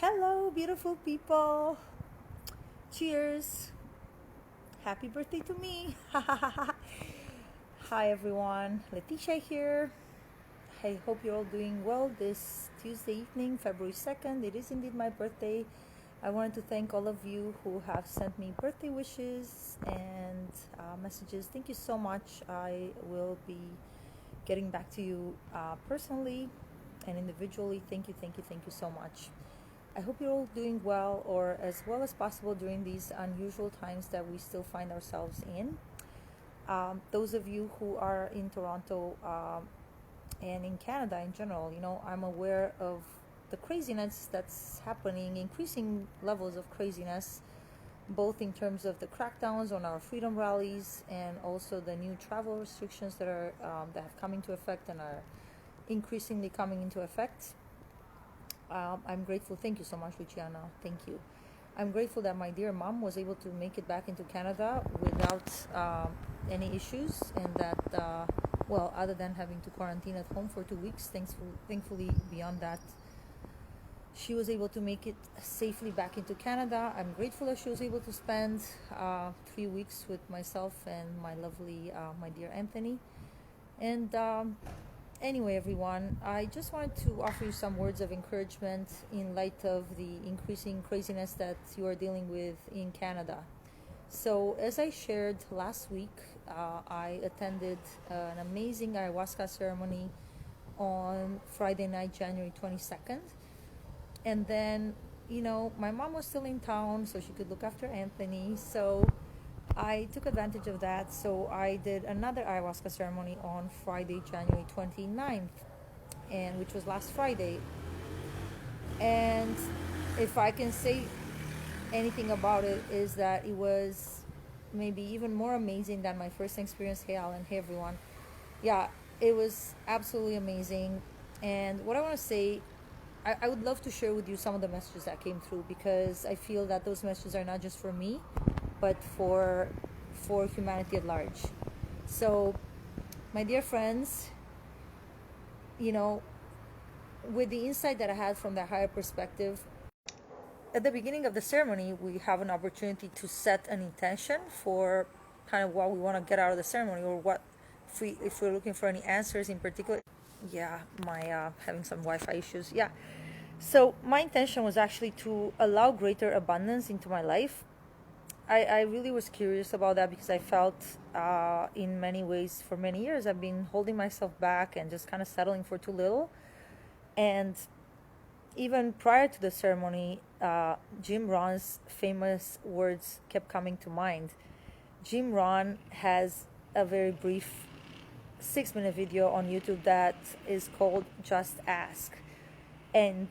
Hello, beautiful people. Cheers. Happy birthday to me. Hi, everyone. Letitia here. I hope you're all doing well this Tuesday evening, February 2nd. It is indeed my birthday. I wanted to thank all of you who have sent me birthday wishes and messages. Thank you so much. I will be getting back to you personally and individually. Thank you so much. I hope you're all doing well or as well as possible during these unusual times that we still find ourselves in. Those of you who are in Toronto and in Canada in general, I'm aware of the craziness that's happening, increasing levels of craziness, both in terms of the crackdowns on our freedom rallies and also the new travel restrictions that have come into effect and are increasingly coming into effect. I'm grateful. Thank you so much, Luciana. Thank you. I'm grateful that my dear mom was able to make it back into Canada without any issues, and that, other than having to quarantine at home for 2 weeks, thankfully, beyond that, she was able to make it safely back into Canada. I'm grateful that she was able to spend 3 weeks with myself and my lovely, my dear Anthony. And anyway, everyone, I just wanted to offer you some words of encouragement in light of the increasing craziness that you are dealing with in Canada. So, as I shared last week, I attended an amazing ayahuasca ceremony on Friday night, January 22nd. And then, my mom was still in town, so she could look after Anthony. So I took advantage of that, so I did another ayahuasca ceremony on Friday, January 29th, and which was last Friday. And if I can say anything about it, is that it was maybe even more amazing than my first experience. Hey Alan, hey everyone. Yeah, it was absolutely amazing. And what I want to say, I would love to share with you some of the messages that came through, because I feel that those messages are not just for me, but for humanity at large. So, my dear friends, with the insight that I had from the higher perspective, at the beginning of the ceremony, we have an opportunity to set an intention for kind of what we want to get out of the ceremony, or what if we're looking for any answers in particular. Yeah, my having some Wi-Fi issues. Yeah. So my intention was actually to allow greater abundance into my life. I really was curious about that, because I felt in many ways for many years I've been holding myself back and just kind of settling for too little. And even prior to the ceremony, Jim Rohn's famous words kept coming to mind. Jim Rohn has a very brief 6-minute video on YouTube that is called Just Ask. And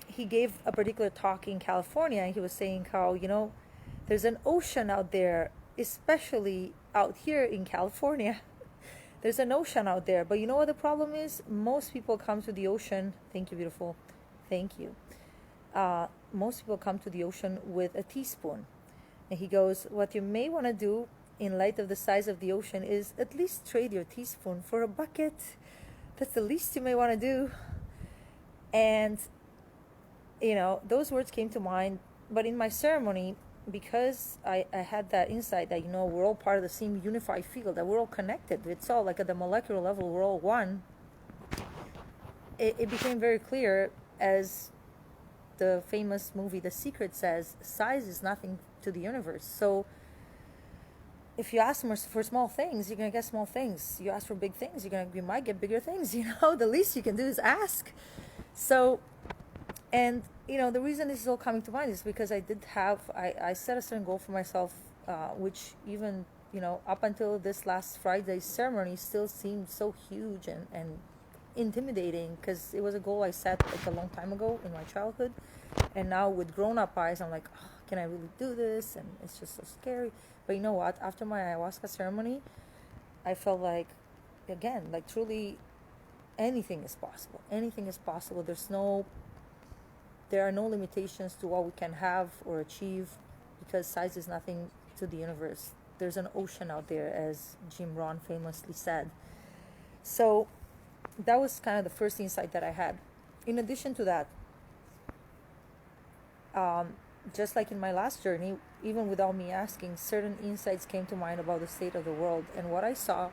he gave a particular talk in California, and he was saying how, there's an ocean out there, especially out here in California. There's an ocean out there, but you know what the problem is? Most people come to the ocean. Thank you, beautiful. Thank you. Most people come to the ocean with a teaspoon. And he goes, what you may want to do in light of the size of the ocean is at least trade your teaspoon for a bucket. That's the least you may want to do. And, those words came to mind. But in my ceremony, because I had that insight that, we're all part of the same unified field, that we're all connected. It's all like at the molecular level, we're all one. It became very clear, as the famous movie The Secret says, size is nothing to the universe. So if you ask for small things, you're going to get small things. You ask for big things, you might get bigger things. The least you can do is ask. So, and the reason this is all coming to mind is because I set a certain goal for myself, which even, up until this last Friday's ceremony still seemed so huge and intimidating, because it was a goal I set like a long time ago in my childhood. And now with grown-up eyes, I'm like, oh, can I really do this? And it's just so scary. But you know what? After my ayahuasca ceremony, I felt like, again, like truly anything is possible. Anything is possible. There are no limitations to what we can have or achieve, because size is nothing to the universe. There's an ocean out there, as Jim Rohn famously said. So that was kind of the first insight that I had. In addition to that, Just like in my last journey, even without me asking, certain insights came to mind about the state of the world. And what I saw,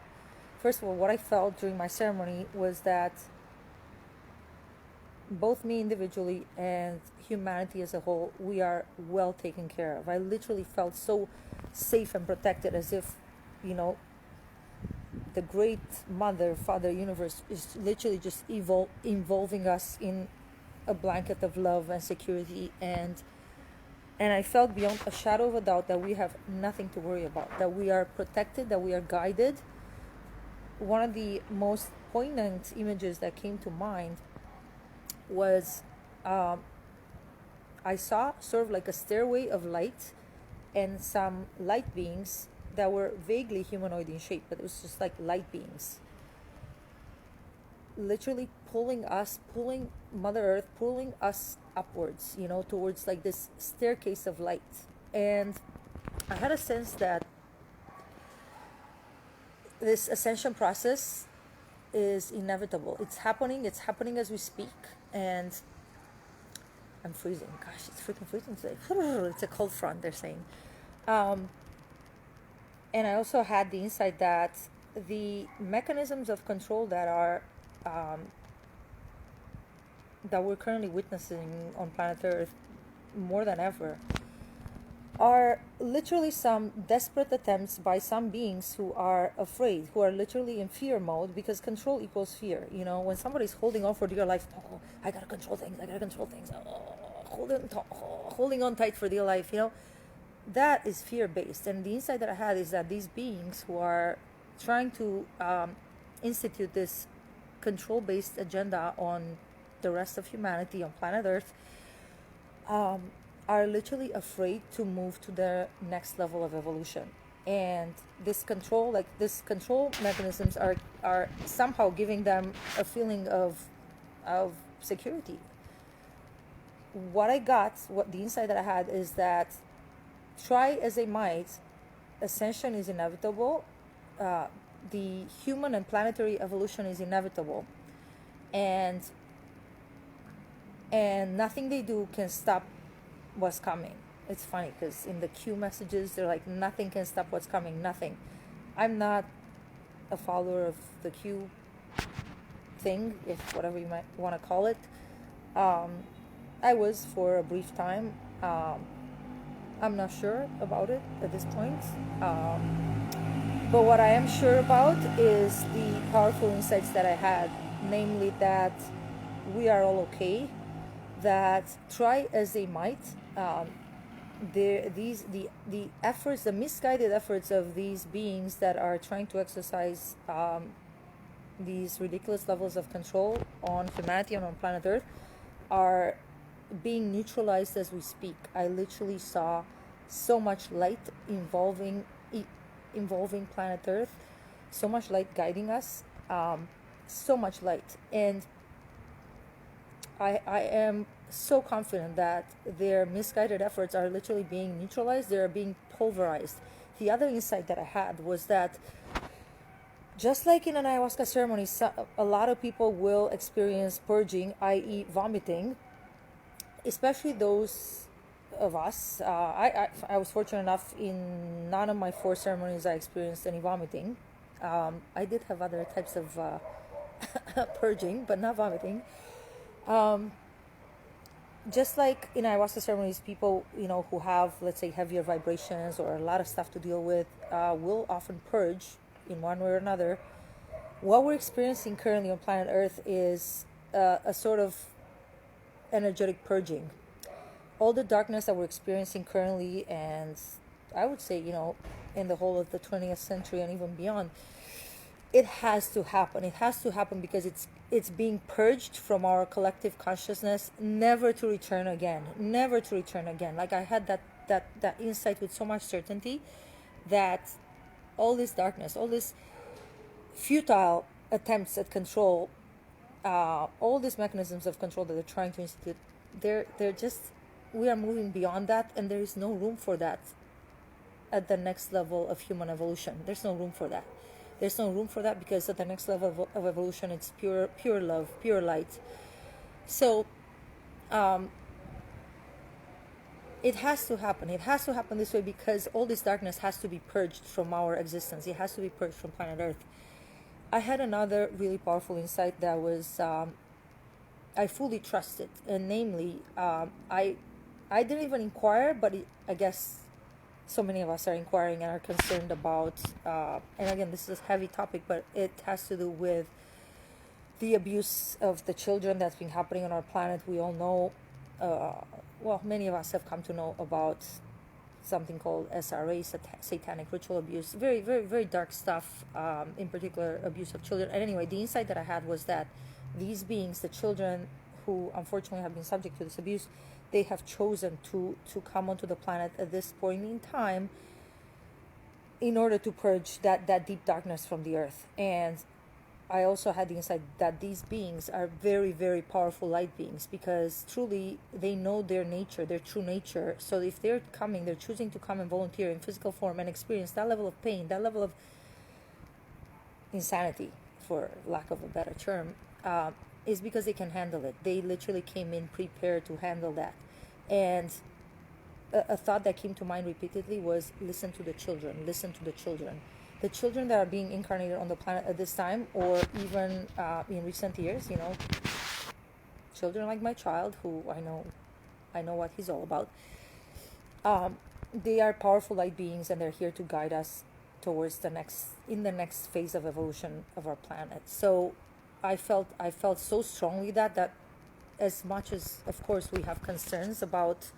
first of all, what I felt during my ceremony was that both me individually and humanity as a whole, we are well taken care of. I literally felt so safe and protected, as if, you know, the great mother, father, universe is literally just involving us in a blanket of love and security, and I felt beyond a shadow of a doubt that we have nothing to worry about, that we are protected, that we are guided. One of the most poignant images that came to mind was I saw sort of like a stairway of light and some light beings that were vaguely humanoid in shape, but it was just like light beings, literally pulling Mother Earth, pulling us upwards, you know, towards like this staircase of light. And I had a sense that this ascension process is inevitable. It's happening as we speak. And I'm freezing. Gosh, it's freaking freezing today. It's a cold front, they're saying. And I also had the insight that the mechanisms of control that we're currently witnessing on planet Earth more than ever are literally some desperate attempts by some beings who are afraid, who are literally in fear mode, because control equals fear. You know, when somebody's holding on for dear life, oh, I gotta control things, holding on tight for dear life, you know, that is fear based. And the insight that I had is that these beings who are trying to institute this control based agenda on the rest of humanity on planet Earth are literally afraid to move to the next level of evolution. And this control mechanisms are somehow giving them a feeling of security. What the insight that I had is that, try as they might, ascension is inevitable. The human and planetary evolution is inevitable, and nothing they do can stop what's coming. It's funny because in the Q messages, they're like, nothing can stop what's coming, nothing. I'm not a follower of the Q thing, if whatever you might want to call it. I was for a brief time. I'm not sure about it at this point. But what I am sure about is the powerful insights that I had, namely that we are all okay, that try as they might, the efforts, the misguided efforts of these beings that are trying to exercise these ridiculous levels of control on humanity and on planet Earth are being neutralized as we speak. I literally saw so much light involving planet Earth, so much light guiding us, so much light. And I am so confident that their misguided efforts are literally being neutralized. They are being pulverized. The other insight that I had was that, just like in an ayahuasca ceremony, a lot of people will experience purging, i.e. vomiting, especially those of us. I was fortunate enough, in none of my 4 ceremonies I experienced any vomiting. I did have other types of purging, but not vomiting. Just like in ayahuasca ceremonies, people, you know, who have, let's say, heavier vibrations or a lot of stuff to deal with, will often purge in one way or another. What we're experiencing currently on planet Earth is a sort of energetic purging. All the darkness that we're experiencing currently, and I would say, you know, in the whole of the 20th century and even beyond, it has to happen. It has to happen because it's being purged from our collective consciousness, never to return again. Never to return again. Like, I had that insight with so much certainty that all this darkness, all this futile attempts at control, all these mechanisms of control that they're trying to institute, they're just, we are moving beyond that, and there is no room for that at the next level of human evolution. There's no room for that. There's no room for that because at the next level of evolution, it's pure love, pure light. So it has to happen. It has to happen this way because all this darkness has to be purged from our existence. It has to be purged from planet Earth. I had another really powerful insight that was I fully trusted, and namely, I didn't even inquire, but I guess so many of us are inquiring and are concerned about. And again, this is a heavy topic, but it has to do with the abuse of the children that's been happening on our planet. We all know, well, many of us have come to know about something called SRA, satanic ritual abuse. Very, very, very dark stuff, in particular, abuse of children. And anyway, the insight that I had was that these beings, the children who unfortunately have been subject to this abuse, they have chosen to come onto the planet at this point in time in order to purge that deep darkness from the earth. And I also had the insight that these beings are very, very powerful light beings because truly they know their nature, their true nature. So if they're coming, they're choosing to come and volunteer in physical form and experience that level of pain, that level of insanity, for lack of a better term, is because they can handle it. They literally came in prepared to handle that. And a thought that came to mind repeatedly was listen to the children, listen to the children. The children that are being incarnated on the planet at this time, or even in recent years, children like my child, who I know what he's all about. They are powerful light beings, and they're here to guide us towards the next phase of evolution of our planet. So, I felt so strongly that as much as, of course, we have concerns about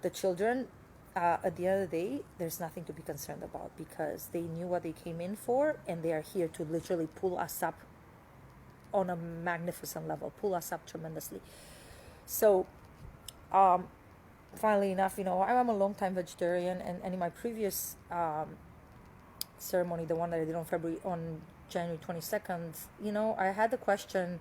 the children. At the end of the day, there's nothing to be concerned about because they knew what they came in for, and they are here to literally pull us up on a magnificent level, pull us up tremendously. So, funnily enough, I'm a long-time vegetarian, and in my previous ceremony, the one that I did on January 22nd, I had the question,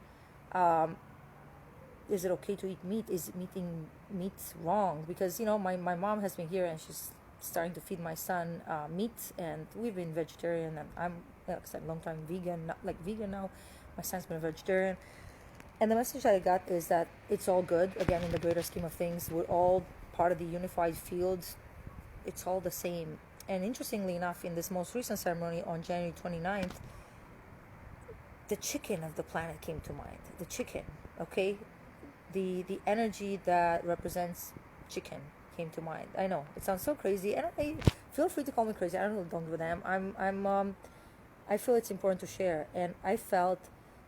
is it okay to eat meat? Is eating meat wrong? Because, my mom has been here and she's starting to feed my son meat, and we've been vegetarian, and I'm, like I said, long time vegan, not like vegan now. My son's been a vegetarian. And the message that I got is that it's all good. Again, in the greater scheme of things, we're all part of the unified field. It's all the same. And interestingly enough, in this most recent ceremony on January 29th, the chicken of the planet came to mind. The chicken, okay? The energy that represents chicken came to mind. I know it sounds so crazy, and I feel free to call me crazy. I don't give a damn. I feel it's important to share, and I felt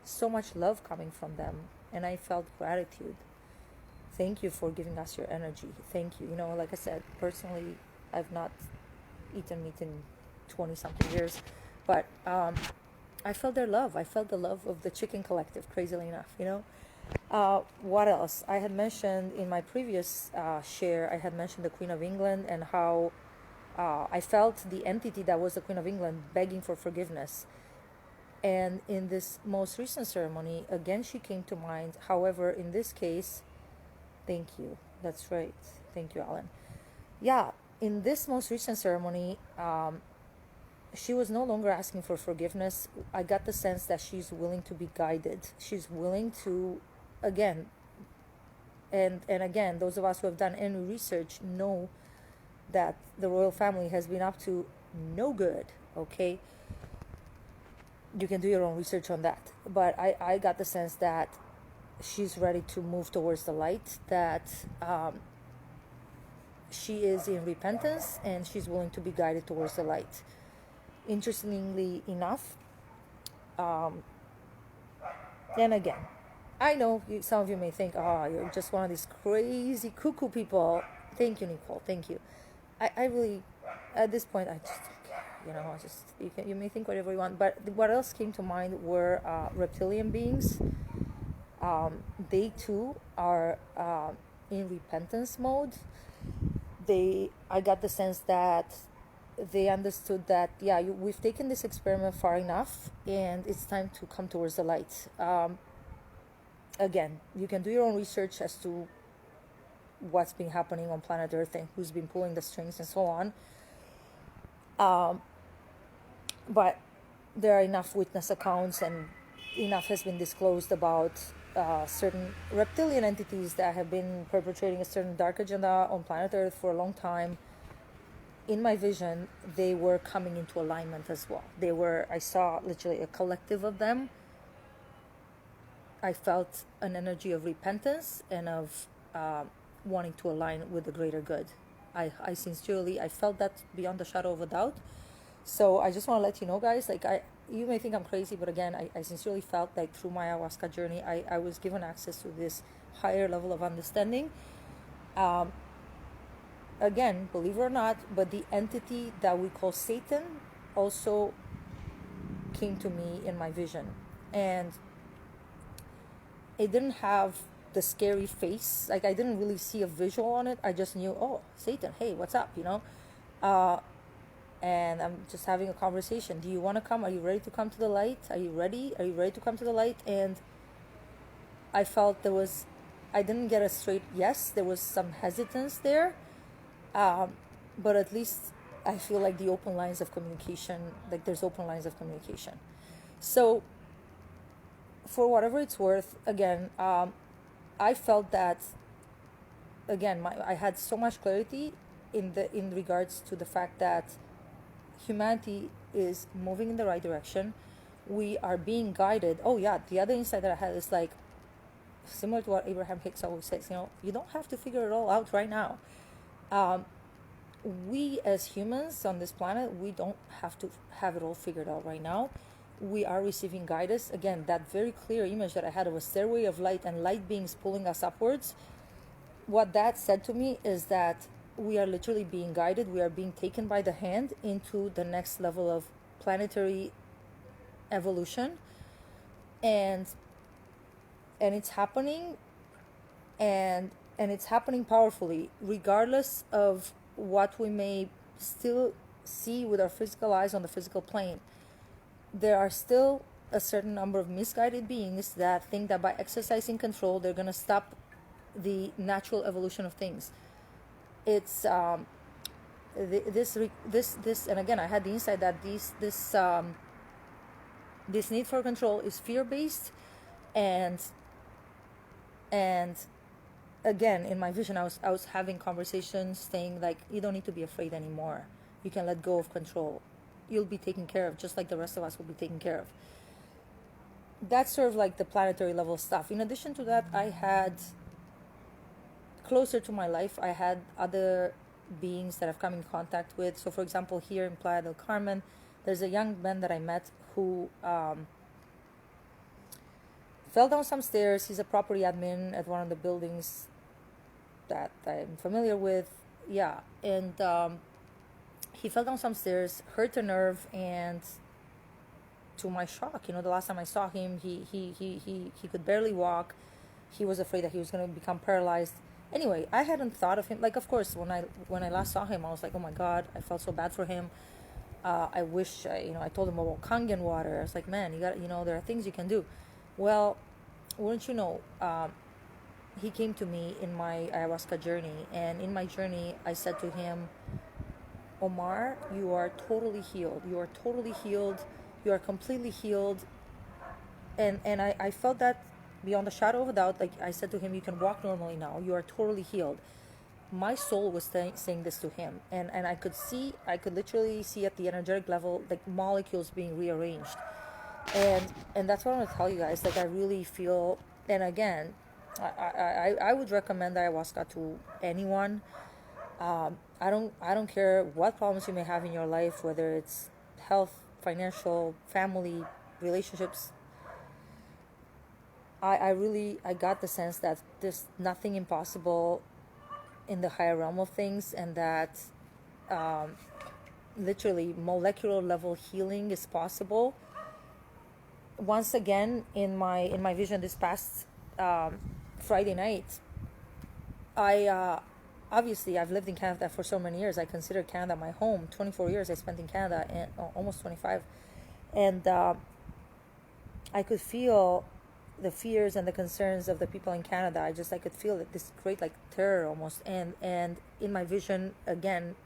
so much love coming from them, and I felt gratitude. Thank you for giving us your energy. Thank you. Like I said, personally, I've not eaten meat in 20 something years, but I felt their love. I felt the love of the chicken collective, crazily enough, what else? I had mentioned in my previous share, I had mentioned the Queen of England and how I felt the entity that was the Queen of England begging for forgiveness. And in this most recent ceremony, again, she came to mind. However, in this case, thank you. That's right. Thank you, Alan. Yeah, in this most recent ceremony, she was no longer asking for forgiveness. I got the sense that she's willing to be guided. She's willing to, again, and again, those of us who have done any research know that the royal family has been up to no good, okay? You can do your own research on that. But I got the sense that she's ready to move towards the light, that she is in repentance, and she's willing to be guided towards the light. Interestingly enough, and again, I know some of you may think, you're just one of these crazy cuckoo people. Thank you, Nicole. Thank you. I really, at this point, I just don't care. You may think whatever you want. But what else came to mind were reptilian beings. They too are in repentance mode. I got the sense that they understood that, we've taken this experiment far enough, and it's time to come towards the light. Again, you can do your own research as to what's been happening on planet Earth and who's been pulling the strings and so on. But there are enough witness accounts, and enough has been disclosed about certain reptilian entities that have been perpetrating a certain dark agenda on planet Earth for a long time. In my vision, they were coming into alignment as well. I saw literally a collective of them. I felt an energy of repentance and of wanting to align with the greater good. I sincerely, I felt that beyond the shadow of a doubt. So I just want to let you know, guys, like you may think I'm crazy, but again, I sincerely felt like through my ayahuasca journey, I was given access to this higher level of understanding. Again, believe it or not, but the entity that we call Satan also came to me in my vision. And it didn't have the scary face. Like, I didn't really see a visual on it. I just knew, oh, Satan, hey, what's up, you know? And I'm just having a conversation. Do you want to come? Are you ready to come to the light? Are you ready? Are you ready to come to the light? And I felt I didn't get a straight yes. There was some hesitance there. But at least I feel like the open lines of communication, like there's open lines of communication. So for whatever it's worth, again, I felt that, again, I had so much clarity in regards to the fact that humanity is moving in the right direction. We are being guided. Oh yeah, the other insight that I had is like similar to what Abraham Hicks always says, you know, you don't have to figure it all out right now. We as humans on this planet, we don't have to have it all figured out right now. We are receiving guidance. Again, that very clear image that I had of a stairway of light and light beings pulling us upwards, what that said to me is that we are literally being guided. We are being taken by the hand into the next level of planetary evolution, and it's happening, and it's happening powerfully, regardless of what we may still see with our physical eyes on the physical plane. There are still a certain number of misguided beings that think that by exercising control, they're going to stop the natural evolution of things. It's this, and again, I had the insight that this need for control is fear-based, and again, in my vision, I was having conversations saying like, you don't need to be afraid anymore. You can let go of control. You'll be taken care of, just like the rest of us will be taken care of. That's sort of like the planetary level stuff. In addition to that, I had, closer to my life, I had other beings that I've come in contact with. So for example, here in Playa del Carmen, there's a young man that I met who fell down some stairs. He's a property admin at one of the buildings that I'm familiar with. Yeah, and he fell down some stairs, hurt a nerve, and to my shock, you know, the last time I saw him, he could barely walk. He was afraid that he was going to become paralyzed. Anyway, I hadn't thought of him. Like, of course, when I last saw him, I was like, oh my God, I felt so bad for him. I wish, I told him about Kangen water. I was like, man, you got, there are things you can do. Well, wouldn't you know, he came to me in my ayahuasca journey, and in my journey, I said to him, Omar, you are totally healed. You are totally healed. You are completely healed. And I felt that beyond a shadow of a doubt. Like I said to him, you can walk normally now. You are totally healed. My soul was saying this to him. And I could literally see at the energetic level, like molecules being rearranged. And that's what I want to tell you guys. Like I really feel, and again, I would recommend ayahuasca to anyone. I don't care what problems you may have in your life, whether it's health, financial, family, relationships. I got the sense that there's nothing impossible in the higher realm of things, and that literally molecular level healing is possible. Once again, in my vision this past Friday night, obviously I've lived in Canada for so many years. I consider Canada my home. 24 years I spent in Canada, and almost 25, and I could feel the fears and the concerns of the people in Canada. I could feel that this great like terror almost, and in my vision again,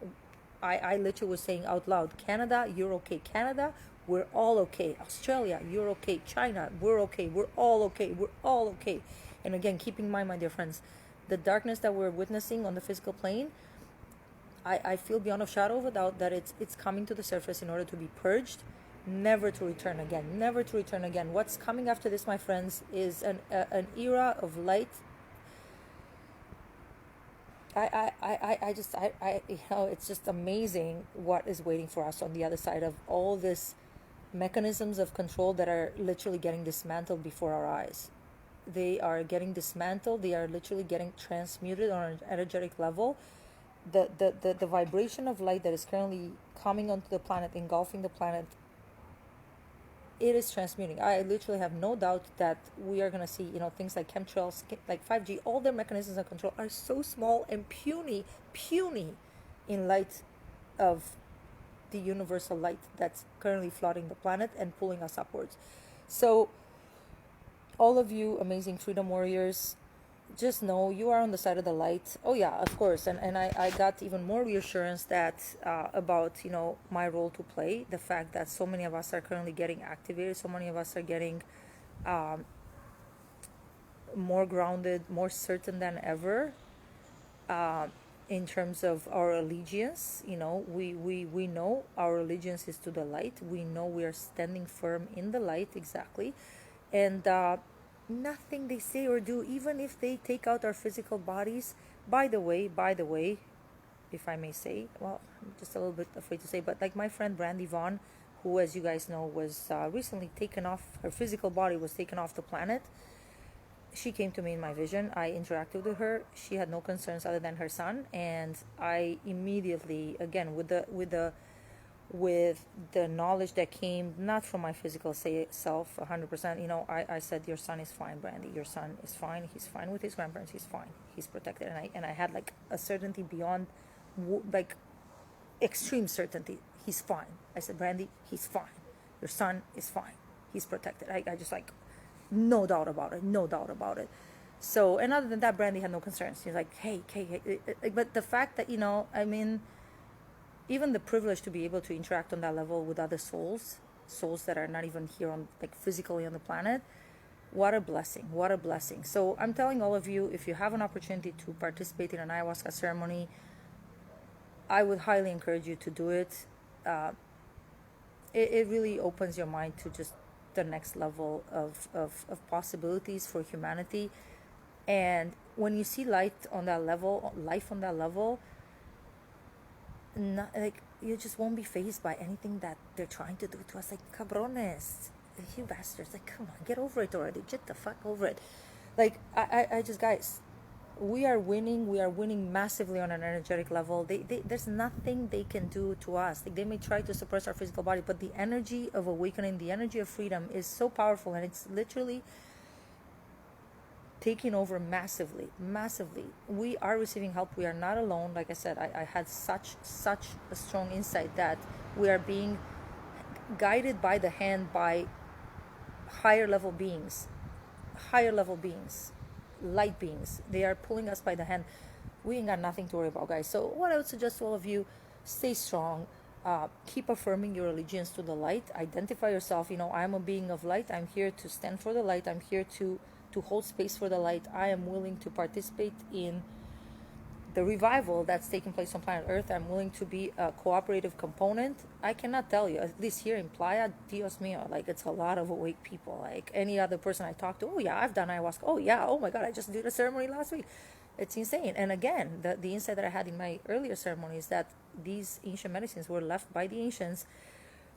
I literally was saying out loud, Canada, you're okay. Canada, We're all okay. Australia, you're okay. China, we're okay. We're all okay. We're all okay. And again, keep in mind, my dear friends, the darkness that we're witnessing on the physical plane, I feel beyond a shadow of a doubt that it's coming to the surface in order to be purged, never to return again, never to return again. What's coming after this, my friends, is an era of light. It's just amazing what is waiting for us on the other side of all this mechanisms of control that are literally getting dismantled before our eyes. They are getting dismantled. They are literally getting transmuted on an energetic level. The vibration of light that is currently coming onto the planet, engulfing the planet, it is transmuting. I literally have no doubt that we are going to see, things like chemtrails, like 5G, all their mechanisms of control are so small and puny in light of the universal light that's currently flooding the planet and pulling us upwards. So all of you amazing freedom warriors, just know you are on the side of the light. Oh yeah, of course. And I got even more reassurance that about my role to play, the fact that so many of us are currently getting activated, so many of us are getting more grounded, more certain than ever, in terms of our allegiance. We know our allegiance is to the light. We know we are standing firm in the light, exactly. And nothing they say or do, even if they take out our physical bodies, by the way, if I may say, well, I'm just a little bit afraid to say, but like my friend Brandy Vaughn, who, as you guys know, was recently taken off, her physical body was taken off the planet. She came to me in my vision. I interacted with her. She had no concerns other than her son, and I immediately, again, with the knowledge that came not from my physical self 100%, I said, your son is fine, Brandy, your son is fine, he's fine with his grandparents, he's fine, he's protected. And I had like a certainty beyond like extreme certainty. He's fine. I said, Brandy, he's fine, your son is fine, he's protected. I just like, no doubt about it. So, and other than that, Brandy had no concerns. She's like, hey, but the fact that even the privilege to be able to interact on that level with other souls that are not even here on, like, physically on the planet, what a blessing. So I'm telling all of you, if you have an opportunity to participate in an ayahuasca ceremony, I would highly encourage you to do it. It really opens your mind to just the next level of possibilities for humanity. And when you see life on that level, like, you just won't be fazed by anything that they're trying to do to us. Like, cabrones, you bastards, like, come on, get over it already, get the fuck over it. Like, I just, guys, we are winning massively on an energetic level. There's nothing they can do to us. Like, they may try to suppress our physical body, but the energy of awakening, the energy of freedom is so powerful, and it's literally taking over massively. We are receiving help. We are not alone. Like I said, I had such a strong insight that we are being guided by the hand by higher level beings, light beings. They are pulling us by the hand. We ain't got nothing to worry about, guys. So what I would suggest to all of you, stay strong. Keep affirming your allegiance to the light. Identify yourself. I'm a being of light. I'm here to stand for the light. I'm here to hold space for the light. I am willing to participate in the revival that's taking place on planet Earth. I'm willing to be a cooperative component. I cannot tell you, at least here in Playa, Dios mío, like, it's a lot of awake people. Like, any other person I talk to, oh yeah, I've done ayahuasca. Oh yeah, oh my God, I just did a ceremony last week. It's insane. And again, the insight that I had in my earlier ceremony is that these ancient medicines were left by the ancients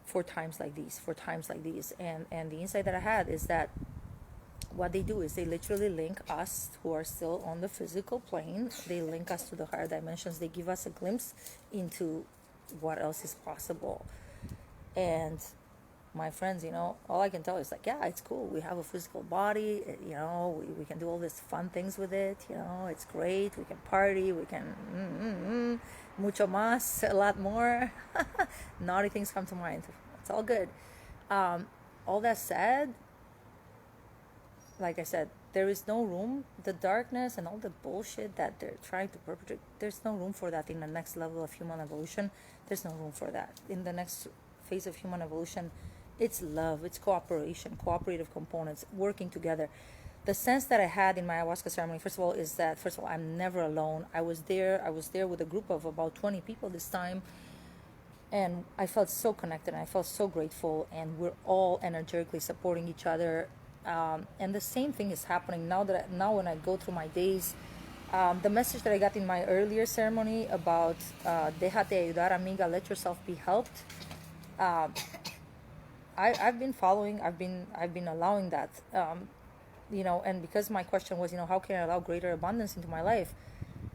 for times like these. And the insight that I had is that what they do is they literally link us who are still on the physical plane. They link us to the higher dimensions. They give us a glimpse into what else is possible. And my friends, all I can tell is, like, yeah, it's cool. We have a physical body. We can do all these fun things with it. It's great. We can party. We can mucho más, a lot more. Naughty things come to mind. It's all good. All that said, like I said, there is no room. The darkness and all the bullshit that they're trying to perpetrate, there's no room for that in the next level of human evolution. There's no room for that. In the next phase of human evolution, It's love, it's cooperation, cooperative components working together. The sense that I had in my ayahuasca ceremony, first of all, is that first of all, I'm never alone. I was there with a group of about 20 people this time, and I felt so connected and I felt so grateful, and we're all energetically supporting each other. And the same thing is happening now when I go through my days. The message that I got in my earlier ceremony about déjate ayudar, amiga, let yourself be helped. I've been following. I've been allowing that. And because my question was, how can I allow greater abundance into my life?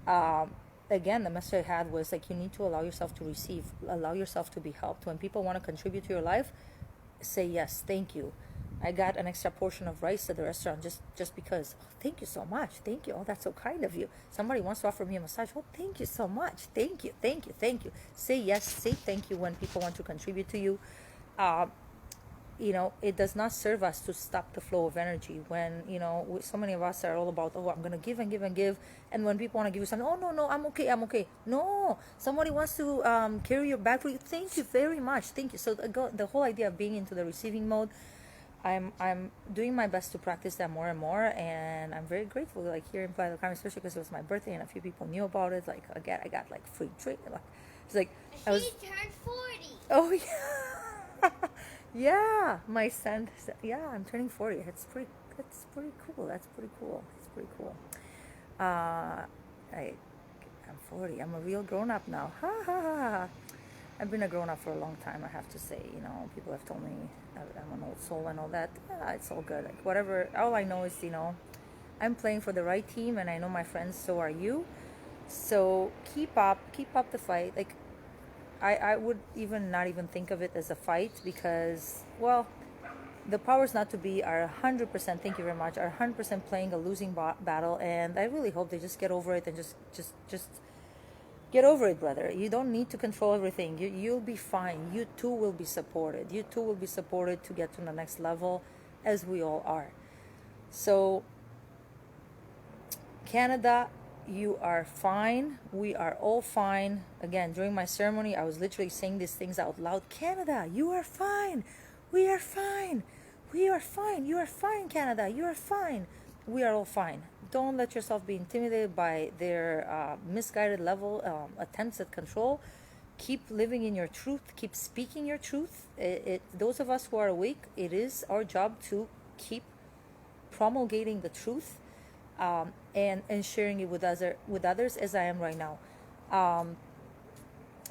um, Again, the message I had was like, you need to allow yourself to receive, allow yourself to be helped. When people want to contribute to your life, say yes, thank you. I got an extra portion of rice at the restaurant just because. Oh, thank you so much. Thank you. Oh, that's so kind of you. Somebody wants to offer me a massage. Oh, thank you so much. Thank you. Thank you. Thank you. Say yes. Say thank you when people want to contribute to you. Uh, it does not serve us to stop the flow of energy when, so many of us are all about, oh, I'm going to give and give and give. And when people want to give you something, oh, no, no, I'm okay, I'm okay. No, somebody wants to carry your bag for you. Thank you very much. Thank you. So the whole idea of being into the receiving mode, I'm doing my best to practice that more and more, and I'm very grateful. Like here in Playa del Carmen, especially because it was my birthday and a few people knew about it. Like again, I got like free drink. Like it's like I was. She turned 40. Oh yeah, yeah. My son. Yeah, I'm turning 40. It's pretty. That's pretty cool. That's pretty cool. It's pretty cool. Uh, I'm 40. I'm a real grown up now. Ha ha ha. Ha. I've been a grown up for a long time, I have to say. People have told me I'm an old soul and all that. Yeah, it's all good. Like, whatever. All I know is, I'm playing for the right team, and I know my friends, so are you. So keep up the fight. Like, I would even not even think of it as a fight because, well, the powers not to be are 100%, thank you very much, are 100% playing a losing battle, and I really hope they just get over it and just get over it, brother. You don't need to control everything. You'll be fine. You too will be supported. You too will be supported to get to the next level, as we all are. So, Canada, you are fine. We are all fine. Again, during my ceremony, I was literally saying these things out loud. Canada, you are fine. We are fine. We are fine. You are fine, Canada. You are fine. We are all fine. Don't let yourself be intimidated by their misguided level attempts at control. Keep living in your truth. Keep speaking your truth. Those of us who are awake, it is our job to keep promulgating the truth, and sharing it with others, as I am right now. Um,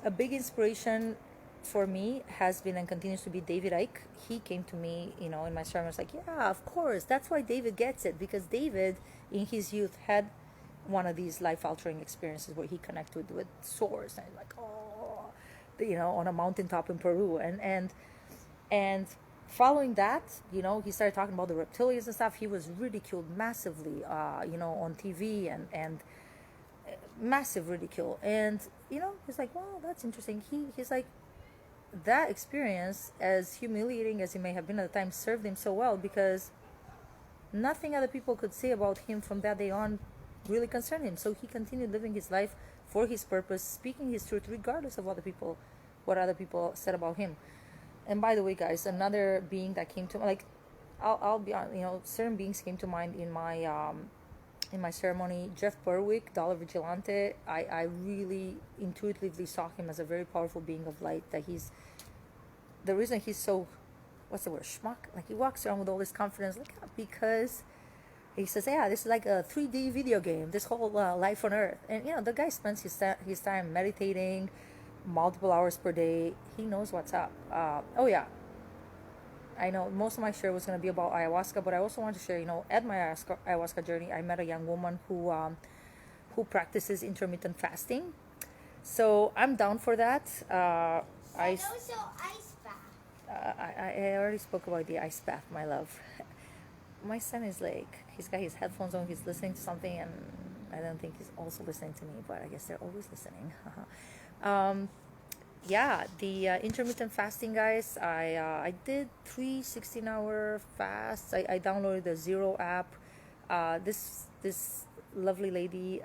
a big inspiration for me has been and continues to be David Icke. He came to me, in my sermon. I was like, yeah, of course. That's why David gets it, because David, in his youth, had one of these life-altering experiences where he connected with source, and like, oh, on a mountaintop in Peru, and following that, he started talking about the reptilians and stuff. He was ridiculed massively, on TV, and massive ridicule. And he's like, well, that's interesting. He's like, that experience, as humiliating as it may have been at the time, served him so well, because nothing other people could say about him from that day on really concerned him. So he continued living his life for his purpose, speaking his truth regardless of what other people said about him. And by the way, guys, another being that came to, like, I'll be on, certain beings came to mind in my ceremony. Jeff Berwick, Dollar Vigilante, I really intuitively saw him as a very powerful being of light. That the reason he's so, what's the word, schmuck? Like, he walks around with all this confidence, like, because he says, yeah, this is like a 3D video game, this whole life on Earth. And, the guy spends his time meditating multiple hours per day. He knows what's up. Oh, yeah. I know most of my share was going to be about ayahuasca, but I also want to share, at my ayahuasca journey, I met a young woman who practices intermittent fasting. So I'm down for that. And also ice bath. I already spoke about the ice bath, my love. My son is like, he's got his headphones on, he's listening to something, and I don't think he's also listening to me, but I guess they're always listening. Yeah, the intermittent fasting, guys. I did 3 16-hour fasts. I downloaded the Zero app. This lovely lady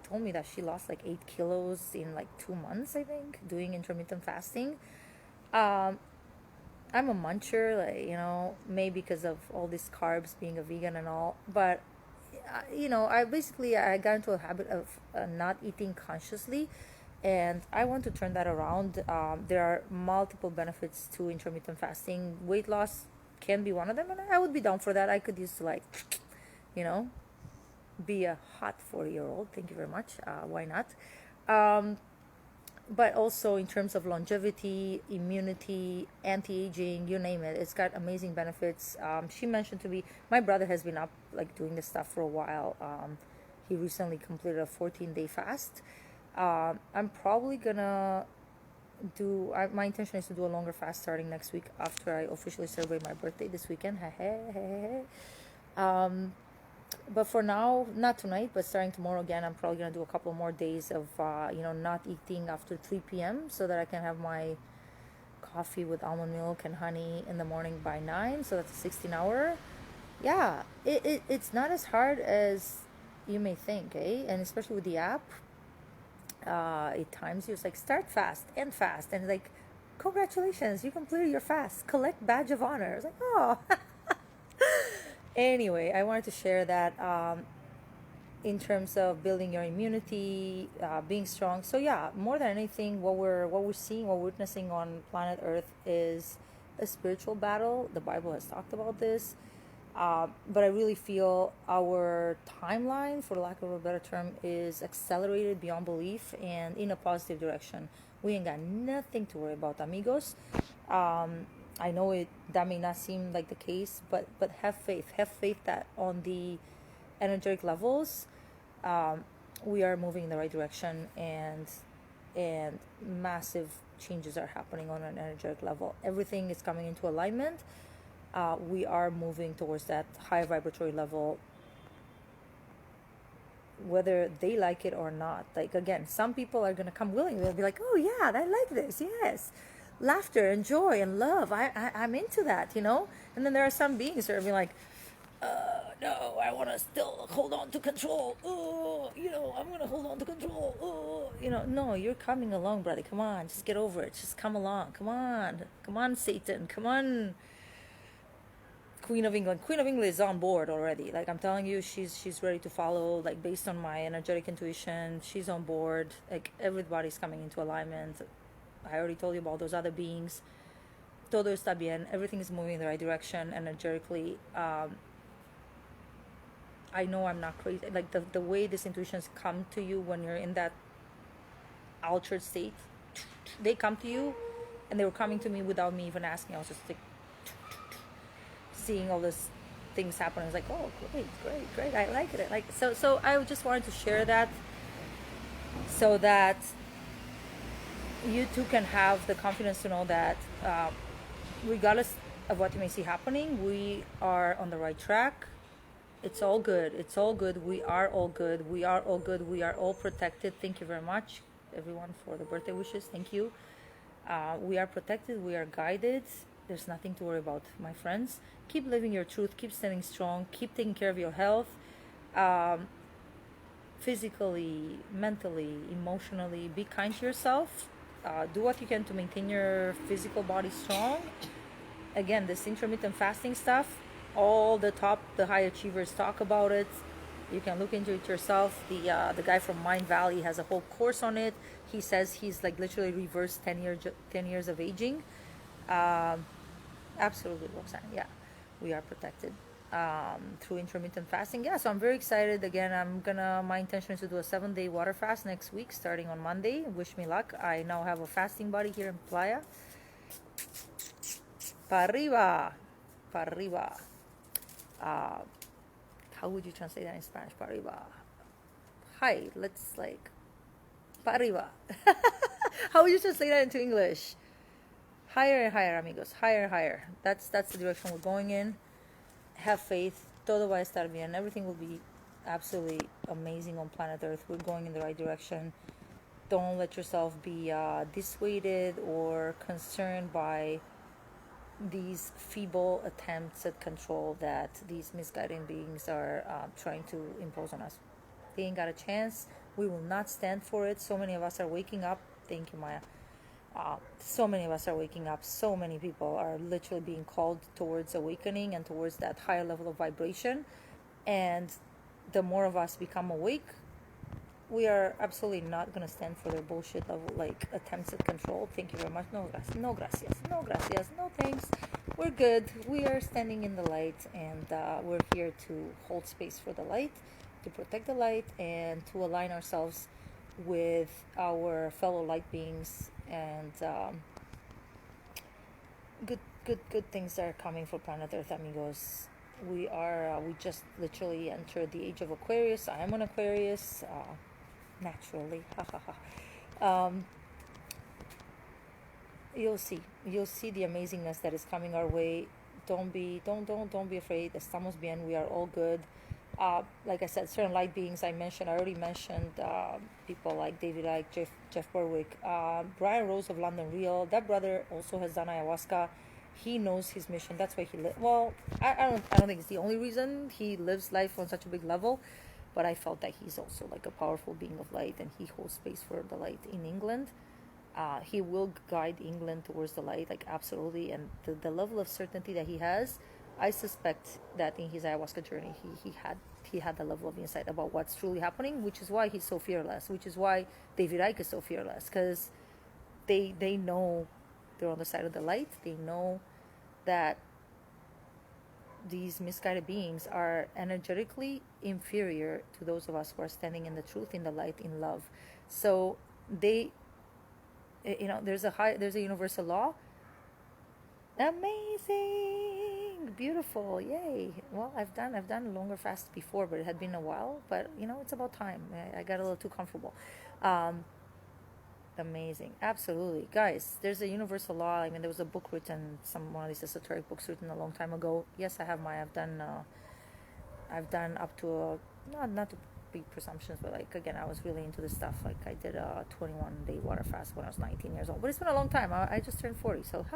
told me that she lost like 8 kilos in like 2 months, I think, doing intermittent fasting. Um, I'm a muncher, like, maybe because of all these carbs, being a vegan and all. But I got into a habit of not eating consciously, and I want to turn that around. There are multiple benefits to intermittent fasting. Weight loss can be one of them, and I would be down for that. I could use to, like, you know, be a hot 40-year-old. Thank you very much. Why not? Um, but also in terms of longevity, immunity, anti-aging, you name it, it's got amazing benefits. She mentioned to me, my brother has been up, like, doing this stuff for a while. He recently completed a 14-day fast. I'm probably gonna my intention is to do a longer fast starting next week after I officially celebrate my birthday this weekend. um, but for now, not tonight, but starting tomorrow again, I'm probably gonna do a couple more days of not eating after 3 p.m. so that I can have my coffee with almond milk and honey in the morning by 9. So that's a 16-hour. Yeah, it's not as hard as you may think, eh? And especially with the app, it times you. It's like start fast, end fast, and like, congratulations, you completed your fast. Collect badge of honor. It's like, oh. Anyway, I wanted to share that in terms of building your immunity, being strong. So yeah, more than anything, what we're seeing, what we're witnessing on planet Earth is a spiritual battle. The Bible has talked about this. But I really feel our timeline, for lack of a better term, is accelerated beyond belief and in a positive direction. We ain't got nothing to worry about, amigos. I know that may not seem like the case, but have faith. Have faith that on the energetic levels, we are moving in the right direction, and massive changes are happening on an energetic level. Everything is coming into alignment. We are moving towards that high vibratory level, whether they like it or not. Like, again, some people are going to come willingly. They'll be like, oh yeah, I like this. Yes. Laughter and joy and love. I'm into that, And then there are some beings that are being like, no, I want to still hold on to control. Oh, I'm going to hold on to control. Oh, no, you're coming along, brother. Come on, just get over it. Just come along. Come on, Satan. Come on, Queen of England. Queen of England is on board already. Like, I'm telling you, she's ready to follow. Like, based on my energetic intuition, she's on board. Like, everybody's coming into alignment. I already told you about those other beings. Todo está bien. Everything is moving in the right direction energetically. I know I'm not crazy. Like, the way these intuitions come to you when you're in that altered state, they come to you, and they were coming to me without me even asking. I was just like, seeing all these things happen. I was like, oh, great. I like it. So I just wanted to share that so that you too can have the confidence to know that regardless of what you may see happening, we are on the right track. It's all good. We are all good. We are all protected. Thank you very much, everyone, for the birthday wishes. Thank you. We are protected. We are guided. There's nothing to worry about, my friends. Keep living your truth. Keep standing strong. Keep taking care of your health. Physically, mentally, emotionally. Be kind to yourself. Do what you can to maintain your physical body strong. Again, this intermittent fasting stuff, all the high achievers talk about it. You can look into it yourself. The guy from Mind Valley has a whole course on it. He says he's like literally reversed 10 years of aging. Absolutely, Roxanne. Yeah, we are protected through intermittent fasting. Yeah, so I'm very excited. Again, my intention is to do a 7-day water fast next week, starting on Monday. Wish me luck. I now have a fasting buddy here in Playa. Pa arriba. How would you translate that in Spanish? Pa arriba. Hi, let's like, pa arriba. How would you translate that into English? Higher and higher, amigos. Higher and higher. That's the direction we're going in. Have faith. Todo va a estar bien. Everything will be absolutely amazing on planet Earth. We're going in the right direction. Don't let yourself be dissuaded or concerned by these feeble attempts at control that these misguided beings are trying to impose on us. They ain't got a chance. We will not stand for it. So many of us are waking up. Thank you, Maya. So many of us are waking up. So many people are literally being called towards awakening and towards that higher level of vibration. And the more of us become awake, we are absolutely not going to stand for their bullshit of like attempts at control. Thank you very much. No gracias. No gracias. No gracias. No thanks. We're good. We are standing in the light, and we're here to hold space for the light, to protect the light, and to align ourselves with our fellow light beings. And good things are coming for planet Earth, amigos. We just literally entered the age of Aquarius. I am an Aquarius. Naturally. You'll see the amazingness that is coming our way. Don't be afraid. Estamos bien. We are all good. Like I said, certain light beings I already mentioned people like David Icke, Jeff Berwick, Brian Rose of London Real. That brother also has done ayahuasca. He knows his mission. That's why he lives. Well, I don't think it's the only reason he lives life on such a big level, but I felt that he's also like a powerful being of light, and he holds space for the light in England. He will guide England towards the light, like absolutely. And the level of certainty that he has, I suspect that in his ayahuasca journey, he had the level of insight about what's truly happening, which is why he's so fearless, which is why David Icke is so fearless, because they know they're on the side of the light. They know that these misguided beings are energetically inferior to those of us who are standing in the truth, in the light, in love. So there's a universal law. Amazing, beautiful, yay. Well, I've done longer fasts before, but it had been a while. But it's about time. I got a little too comfortable. Amazing, absolutely, guys. There's a universal law. I mean, there was a book written, one of these esoteric books written a long time ago. Yes, I have I've done up to not to be presumptions, but like again, I was really into this stuff. Like I did a 21-day water fast when I was 19 years old. But it's been a long time. I just turned 40, so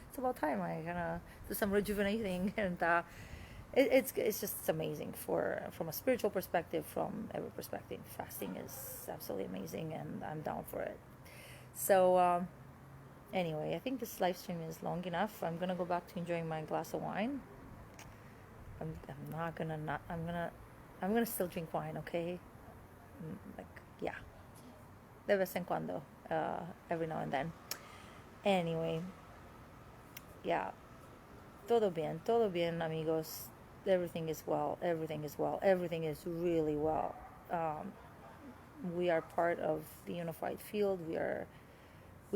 it's about time I gonna do some rejuvenating, and it's just amazing from a spiritual perspective, from every perspective. Fasting is absolutely amazing, and I'm down for it. So anyway, I think this live stream is long enough. I'm gonna go back to enjoying my glass of wine. I'm gonna still drink wine, okay? Yeah, de vez en cuando, every now and then. Anyway, yeah, todo bien, amigos. Everything is well. Everything is really well. We are part of the unified field. We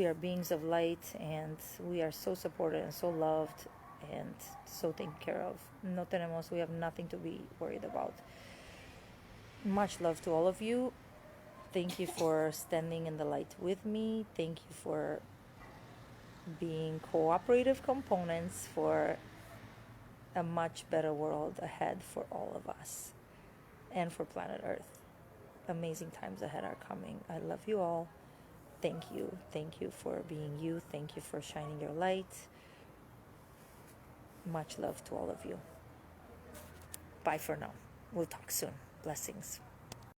are beings of light, and we are so supported and so loved and so taken care of. We have nothing to be worried about. Much love to all of you. Thank you for standing in the light with me. Thank you for being cooperative components for a much better world ahead for all of us and for planet Earth. Amazing times ahead are coming. I love you all. Thank you for being you. Thank you for shining your light. Much love to all of you. Bye for now. We'll talk soon. Blessings.